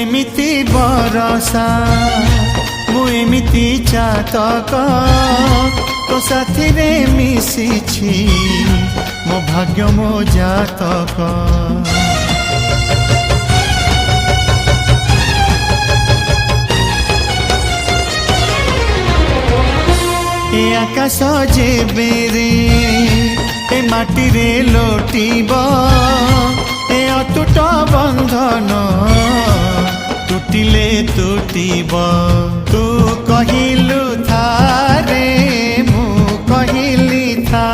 एमिति बरसा मु एमिति चातक तो साथी रे मिशिछि मो भाग्य मो जातक। ए आकाश जेबेरे ए माटी रे लोटिब ए अटूट बंधन टूटिले टूटिब। तू कहिलु थारे मु कहिली था